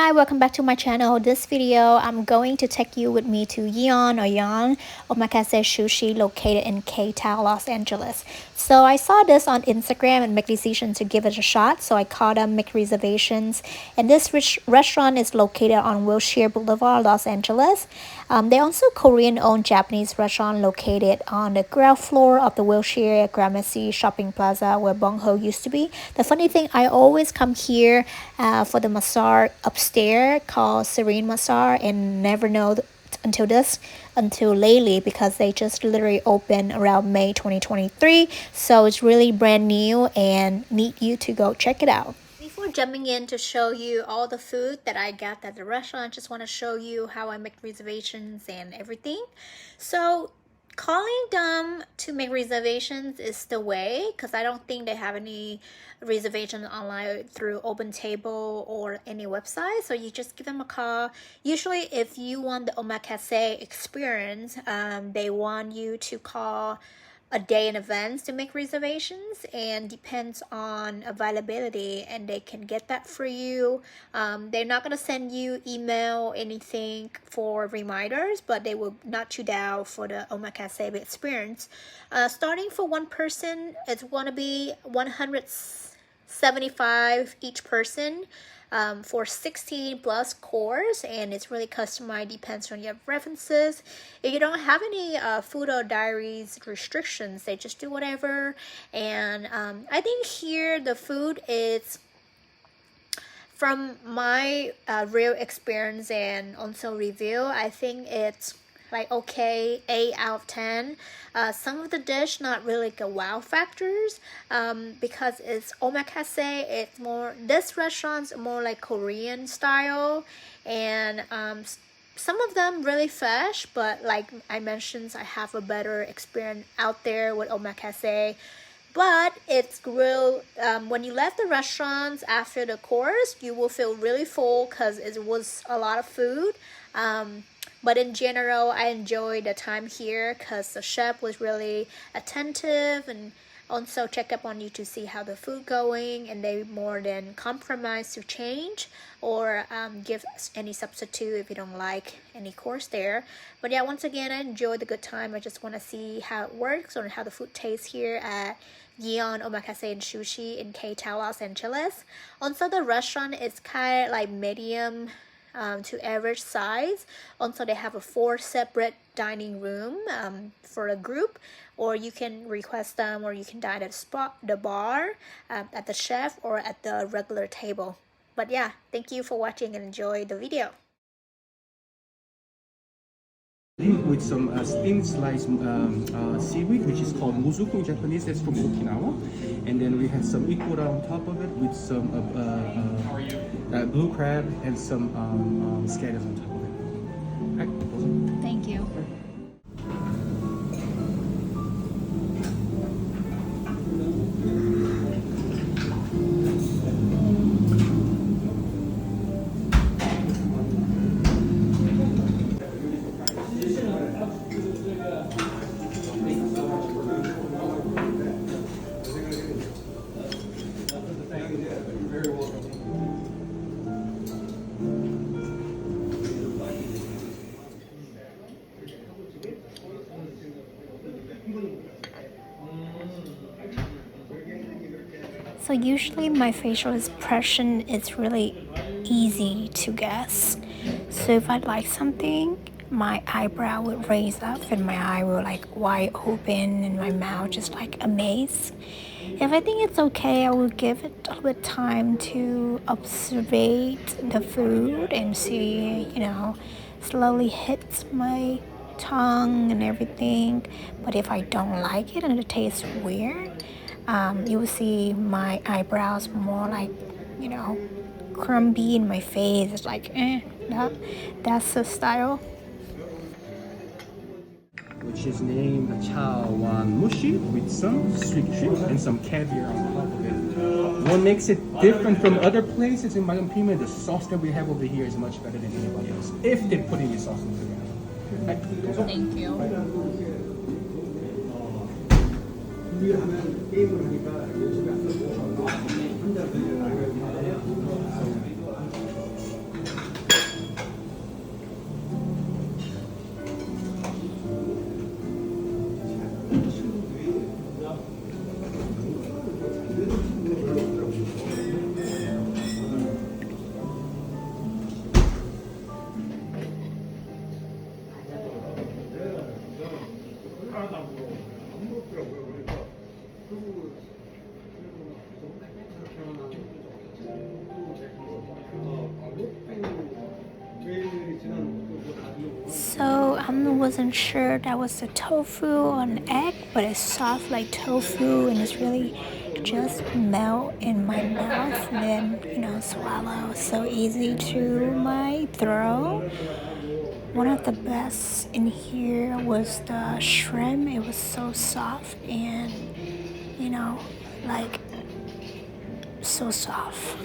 Hi, welcome back to my channel. This video, I'm going to take you with me to Yeon Omakase Sushi located in K-Town, Los Angeles. So I saw this on Instagram and make decision to give it a shot. So I called them, make reservations. And this restaurant is located on Wilshire Boulevard, Los Angeles. They also Korean-owned Japanese restaurant located on the ground floor of the Wilshire Gramercy Shopping Plaza where Bongho used to be. The funny thing, I always come here for the massage upstairs called Serene Massage and never know until lately because they just literally opened around May 2023. So it's really brand new and need you to go check it out. Before jumping in to show you all the food that I got at the restaurant, I just want to show you how I make reservations and everything. So calling them to make reservations is the way, because I don't think they have any reservations online through OpenTable or any website. So you just give them a call. Usually if you want the omakase experience, they want you to call a day in advance to make reservations, and depends on availability, and they can get that for you. They're not going to send you email anything for reminders, but they will knock you down for the omakase experience. Starting for one person, it's going to be $175 each person. For 16 plus course, and it's really customized, depends on your preferences. If you don't have any food or diaries restrictions, they just do whatever. And I think here the food is, from my real experience and also review, I think it's like okay, 8 out of 10. Some of the dish not really like a wow factors, because it's omakase. It's more, this restaurant's more like Korean style, and some of them really fresh, but like I mentioned, I have a better experience out there with omakase. But it's real, when you left the restaurants after the course, you will feel really full because it was a lot of food. But in general, I enjoyed the time here because the chef was really attentive and also check up on you to see how the food going, and they more than compromise to change or give any substitute if you don't like any course there. But yeah, once again, I enjoyed the good time. I just want to see how it works or how the food tastes here at Yeon Omakase and Sushi in K-Town, Los Angeles. Also, the restaurant is kind of like medium to average size. Also, they have a 4 separate dining room for a group, or you can request them, or you can dine at the bar, at the chef, or at the regular table. But yeah, thank you for watching and enjoy the video. With some thin sliced seaweed, which is called musuku in Japanese. That's from Okinawa. And then we have some ikura on top of it with some blue crab and some scatters on top of it. Right, Thank you. So usually my facial expression is really easy to guess. So if I like something, my eyebrow would raise up and my eye will like wide open and my mouth just like amazed. If I think it's okay, I will give it a little bit time to observe the food and see, slowly hits my tongue and everything. But if I don't like it and it tastes weird, you will see my eyebrows more like, crumbly in my face. It's like, that's the style. which is named chawan mushi with some sweet shrimp and some caviar on top of it. What makes it different from other places, in my opinion, the sauce that we have over here is much better than anybody else, if they put any sauce into it. Right. Thank you. So I wasn't sure that was the tofu or an egg, but it's soft like tofu and it's really just melt in my mouth and then swallow. So easy to my throat. One of the best in here was the shrimp. It was so soft and like so soft.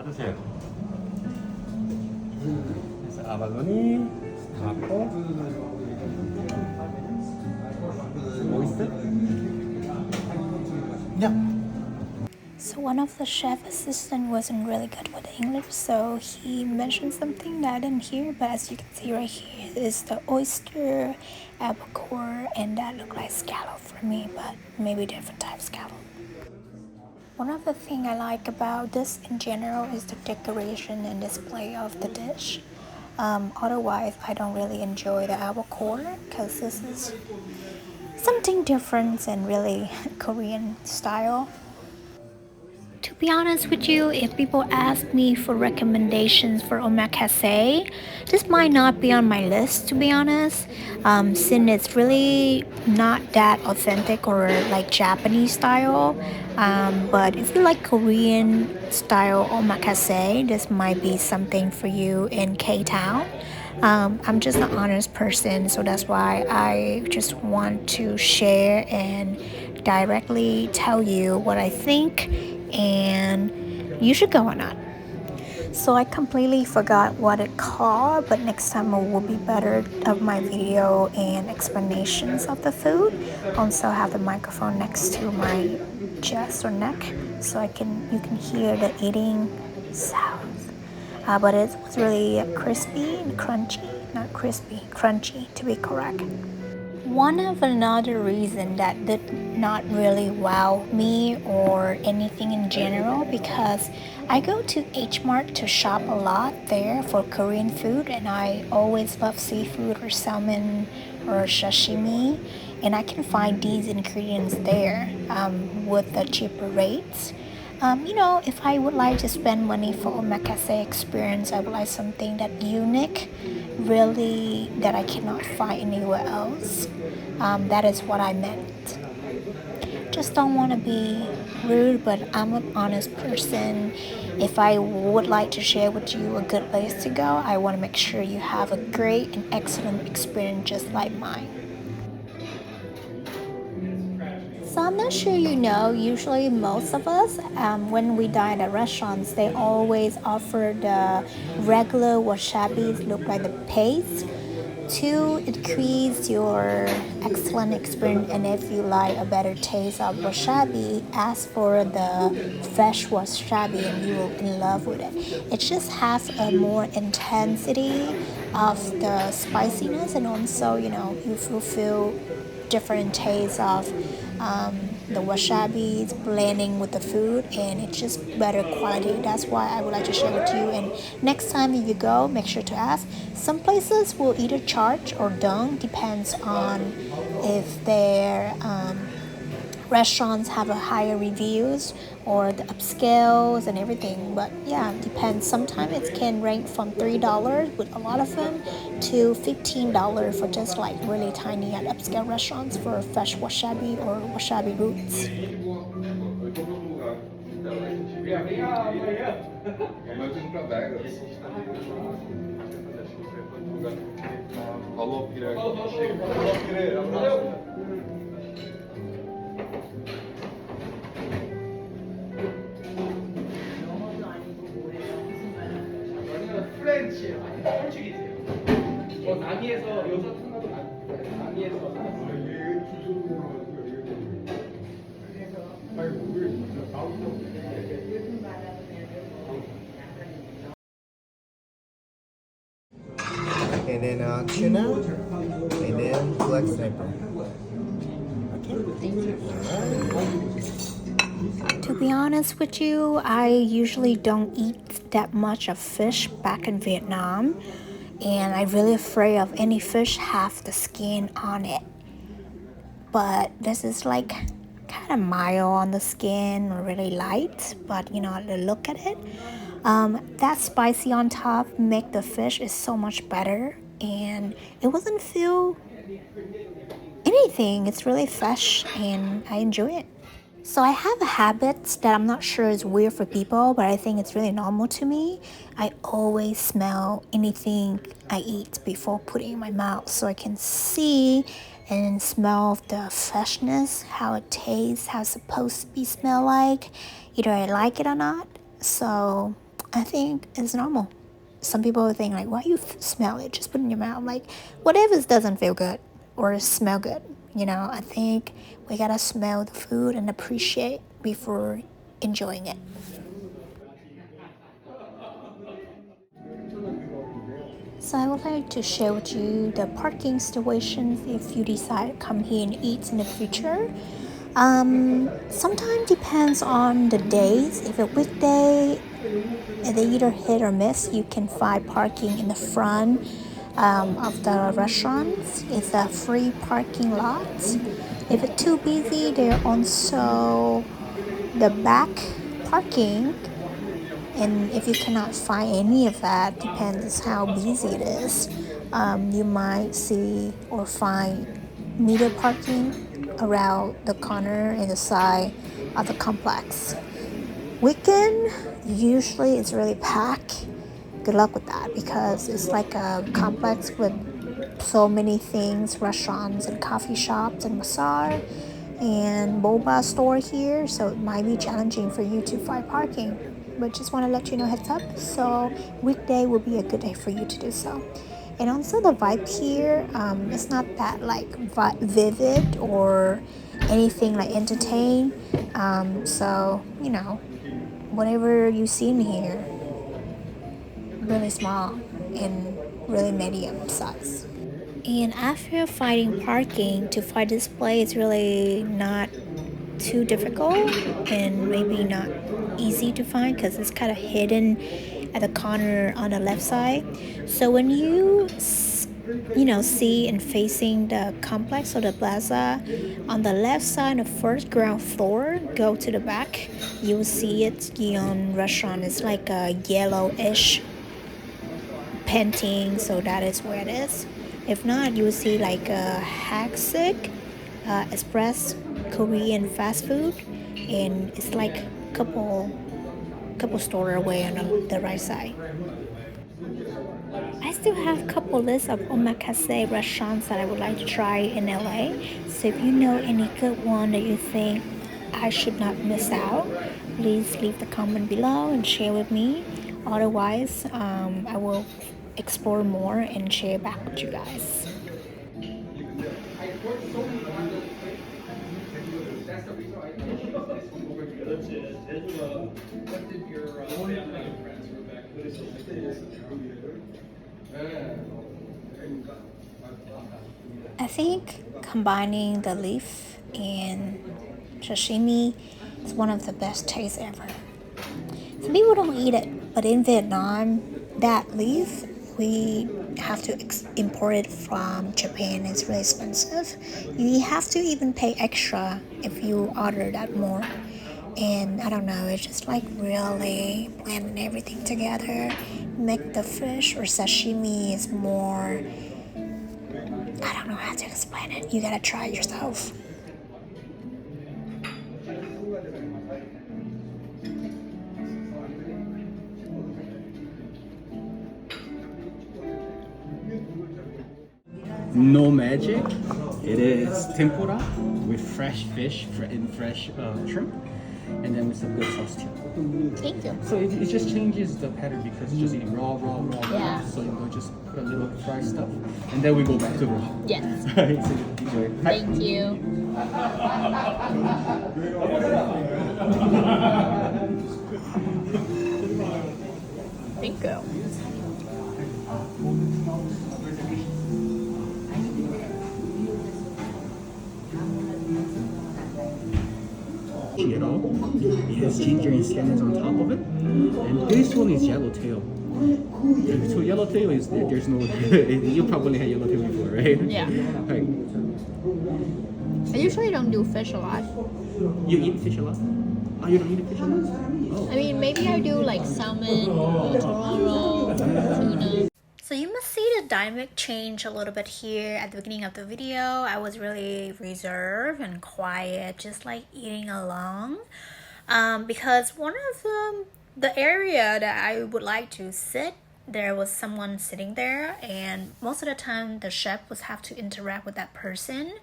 받으세요. 그래서 아발로니, 마포, 오이스터. Yeah. So one of the chef assistant wasn't really good with English, so he mentioned something that I didn't hear, but as you can see right here is the oyster, albacore, and that look like scallop for me, but maybe different type of scallop. One of the things I like about this in general is the decoration and display of the dish. Otherwise, I don't really enjoy the albacore because this is something different and really Korean style. To be honest with you, if people ask me for recommendations for omakase, this might not be on my list, to be honest, since it's really not that authentic or like Japanese style. But if you like Korean style omakase, this might be something for you in K-Town. I'm just an honest person, so that's why I just want to share and directly tell you what I think, and you should go or not. So I completely forgot what it called, but next time it will be better of my video and explanations of the food. Also have the microphone next to my chest or neck so you can hear the eating sounds. But it was really crispy and crunchy, not crispy, crunchy to be correct. One of another reason that did not really wow me or anything in general because I go to H Mart to shop a lot there for Korean food and I always love seafood or salmon or sashimi and I can find these ingredients there with the cheaper rates. If I would like to spend money for omakase experience, I would like something that unique, really that I cannot find anywhere else. That is what I meant. Just don't want to be rude, but I'm an honest person. If I would like to share with you a good place to go, I want to make sure you have a great and excellent experience just like mine. So I'm not sure usually most of us, when we dine at restaurants, they always offer the regular wasabi, look like the paste, to increase your excellent experience. And if you like a better taste of wasabi, ask for the fresh wasabi and you will be in love with it. It just has a more intensity of the spiciness and also, you will feel different tastes of the wasabi is blending with the food, and it's just better quality. That's why I would like to share with you. And next time if you go, make sure to ask. Some places will either charge or don't, depends on if their restaurants have a higher reviews or the upscales and everything. But yeah, it depends. Sometimes it can range from $3 with a lot of them to $15 for just like really tiny at upscale restaurants for fresh wasabi or wasabi roots. And then tuna, and then black snapper. To be honest with you, I usually don't eat that much of fish back in Vietnam, and I'm really afraid of any fish have the skin on it. But this is like kind of mild on the skin or really light, but you know, the look at it, that spicy on top make the fish is so much better, and it wasn't feel anything. It's really fresh and I enjoy it. So I have a habit that I'm not sure is weird for people, but I think it's really normal to me. I always smell anything I eat before putting it in my mouth so I can see and smell the freshness, how it tastes, how it's supposed to be smell like, either I like it or not. So I think it's normal. Some people think like, why you smell it? Just put it in your mouth. Like, whatever doesn't feel good or smell good. You know, I think we gotta smell the food and appreciate before enjoying it. So I would like to share with you the parking situations if you decide to come here and eat in the future. Sometimes depends on the days. If a weekday, they either hit or miss. You can find parking in the front of the restaurants. It's a free parking lot. If it's too busy, there also the back parking, and if you cannot find any of that, depends how busy it is, you might see or find meter parking around the corner and the side of the complex. Weekend usually it's really packed. Good luck with that because it's like a complex with so many things, restaurants and coffee shops and massage and boba store here, so it might be challenging for you to find parking, but just want to let you know heads up. So weekday will be a good day for you to do so. And also the vibe here, it's not that like vivid or anything like entertain, so you know, whatever you see in here, really small and really medium size. And after finding parking, to find display is really not too difficult and maybe not easy to find because it's kind of hidden at the corner on the left side. So when you know, see and facing the complex or the plaza on the left side, the first ground floor, go to the back, you will see it's Yeon restaurant. It's like a yellowish painting, so that is where it is. If not, you will see like a Haksik express Korean fast food, and it's like couple store away on the right side. I still have a couple lists of omakase restaurants that I would like to try in LA. So if you know any good one that you think I should not miss out, please leave the comment below and share with me. Otherwise, I will explore more and share back with you guys. I think combining the leaf and sashimi is one of the best tastes ever. Some people don't eat it, but in Vietnam, that leaf, we have to import it from Japan. It's really expensive. You have to even pay extra if you order that more. And I don't know, it's just like really blending everything together. Make the fish or sashimi is more, I don't know how to explain it. You gotta try it yourself. No magic. It is tempura with fresh fish and fresh shrimp, and then with some good sauce too. Thank you. So it just changes the pattern because it's just eating raw. Yeah. So you know, just put a little fried stuff, and then we go back to raw. Yes. Alright, so enjoy. Thank you. Thank you. It all. It has ginger and scallions on top of it, and this one is yellowtail. So yellowtail is there's no. You probably had yellowtail before, right? Yeah. Right. I usually don't do fish a lot. You eat fish a lot? Oh, you don't eat fish a lot? Oh. I mean, maybe I do like salmon, taro, tuna. So you must see the dynamic change a little bit here at the beginning of the video. I was really reserved and quiet, just like eating along. Because one of the area that I would like to sit, there was someone sitting there, and most of the time the chef would have to interact with that person.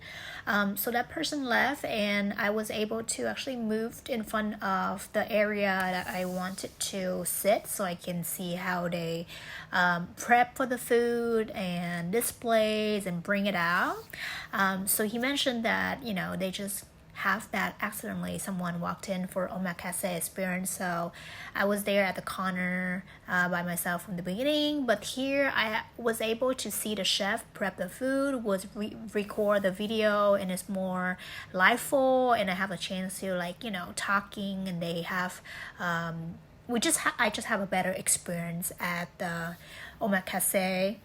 So that person left, and I was able to actually move in front of the area that I wanted to sit, so I can see how they prep for the food and displays and bring it out. So he mentioned that, you know, they just have that accidentally someone walked in for omakase experience, so I was there at the corner by myself from the beginning. But here I was able to see the chef prep the food, was record the video, and it's more liveful, and I have a chance to, like, you know, talking, and they have I just have a better experience at the omakase.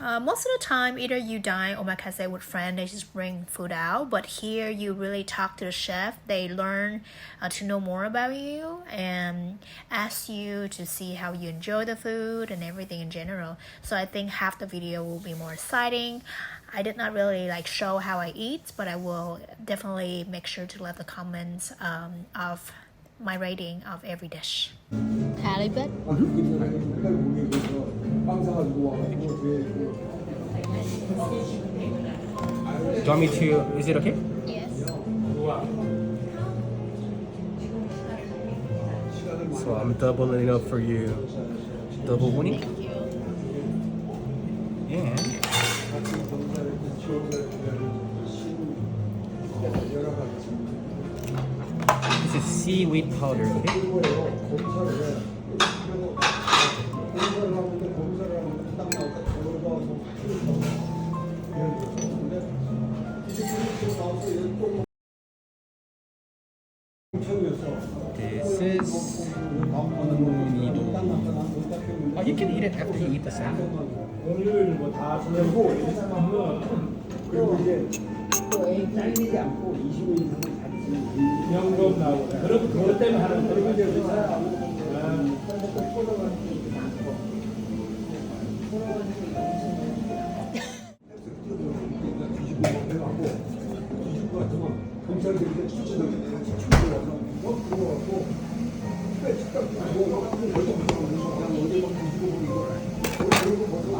Most of the time, either you dine omakase with friends, they just bring food out. But here, you really talk to the chef. They learn to know more about you and ask you to see how you enjoy the food and everything in general. So I think half the video will be more exciting. I did not really like show how I eat, but I will definitely make sure to leave the comments of my rating of every dish. Tally bit. Do you want me to, is it okay? Yes. So I'm doubling it up for you. Double winning. Thank you. And this is seaweed powder, okay? This is nido. Oh, you can eat it after you eat the salmon.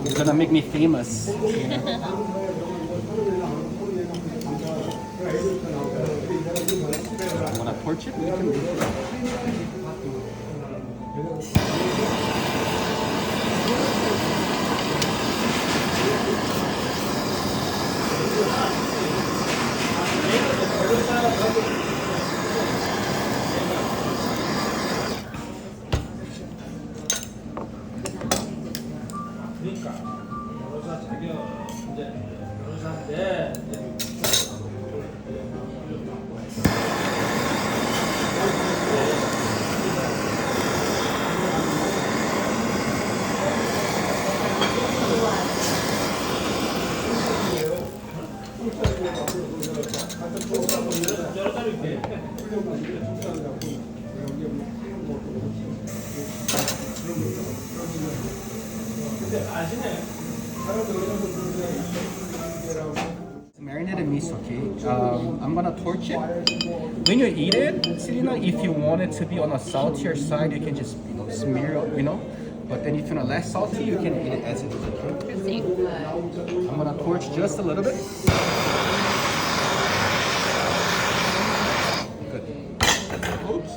It's gonna make me famous. Wanna torch it? We can do it. this, okay? I'm gonna torch it. When you eat it, Selena, if you want it to be on a saltier side, you can just smear it, But then if you're less salty, you can eat it as it is, okay? I'm gonna torch just a little bit. Good. Oops.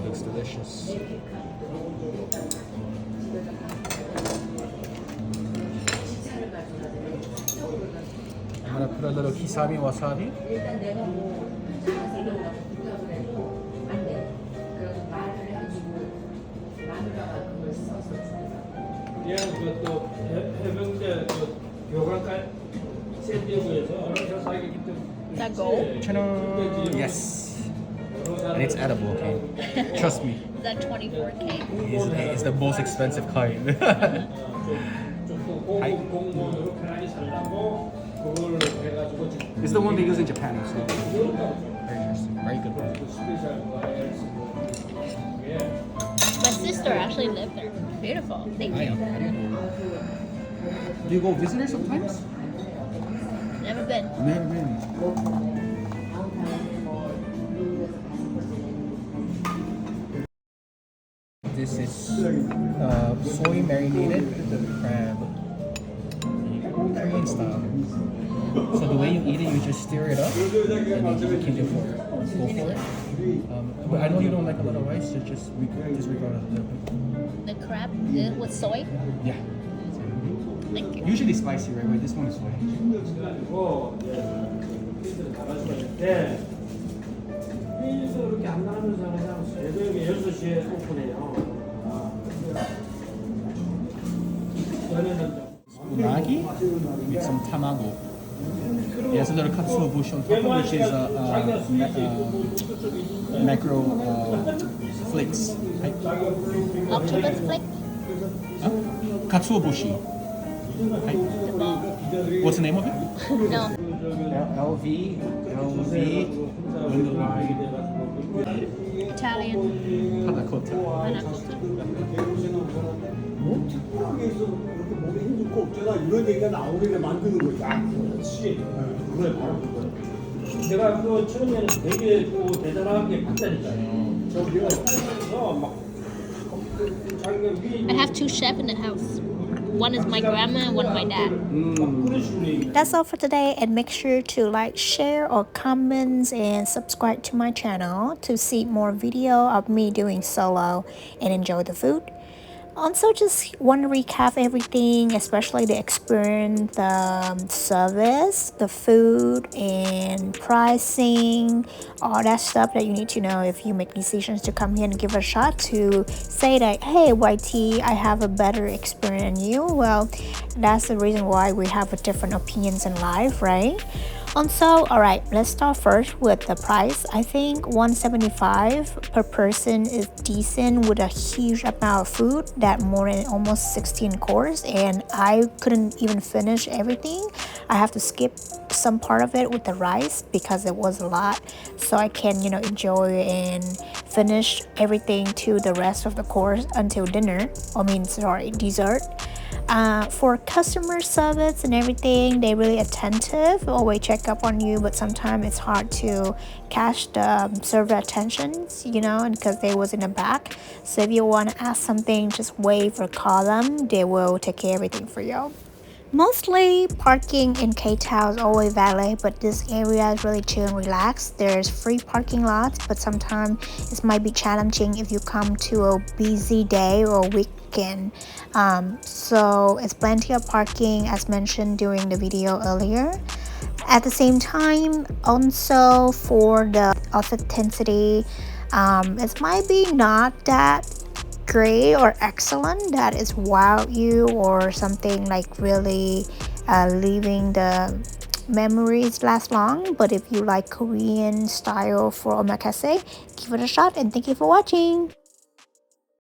Looks delicious. I'm gonna put a little kisami wasabi. 또 해병대 교관과 샌디에고에서 사기기 Is that gold? Yes. And it's edible, okay? Trust me. Is that 24K? It's the most expensive kind. 공무원으로 편하게 살라고 그걸 해가지고 지금 It's the one they use in Japan, actually. Very interesting. Very good one. 스페셜 My sister actually lived there. Beautiful. Thank you. Do you go visit her sometimes? Never been. Never been. This is soy marinated crab, Korean style. So the way you eat it, you just stir it up, and then you can go for it. But I know you don't like a lot of rice, so just disregard it a little bit. The crab with soy? Yeah. Thank you. Usually spicy, right? But this one is soy. 고 네. 회의도 그렇게 안 나가는 사람 새벽에 6시에 오픈해요. Unagi with some tamago. It has a little katsuobushi on top of which is macro flakes. Octopus flick? Huh? Katsuobushi. What's the name of it? No. LV Italian. Panna cotta. Panna cotta. 한국에서 그렇게 몸에 힘좋고 없잖아 이런 얘기가 나오게 만드는 거지. 그렇지. 그거에 바로 그거야. 제가 그 처음에는 되게 또 대단하게 봤다니까요. 저기요. 그래서 막 자기가 위 I have two chefs in the house. One is my grandma and one my dad. 그런 식으로 얘기. That's all for today, and make sure to like, share, or comments and subscribe to my channel to see more video of me doing solo and enjoy the food. Also, just want to recap everything, especially the experience, the service, the food, and pricing, all that stuff that you need to know if you make decisions to come here and give it a shot, to say that, hey, YT, I have a better experience than you. Well, that's the reason why we have different opinions in life, right? Also, alright, let's start first with the price. I think $175 per person is decent with a huge amount of food, that more than almost 16 course, and I couldn't even finish everything. I have to skip some part of it with the rice because it was a lot, so I can enjoy and finish everything to the rest of the course until dinner. Dessert. For customer service and everything, they're really attentive, always check up on you, but sometimes it's hard to catch the server attentions, and because they was in the back. So if you want to ask something, just wave or call them, they will take care of everything for you. Mostly parking in K-Town is always valet, but this area is really chill and relaxed. There's free parking lots, but sometimes it might be challenging if you come to a busy day or weekend. So it's plenty of parking as mentioned during the video earlier. At the same time, also for the authenticity, it might be not that great or excellent that is wow you or something like really leaving the memories last long, but if you like Korean style for omakase, give it a shot, and thank you for watching.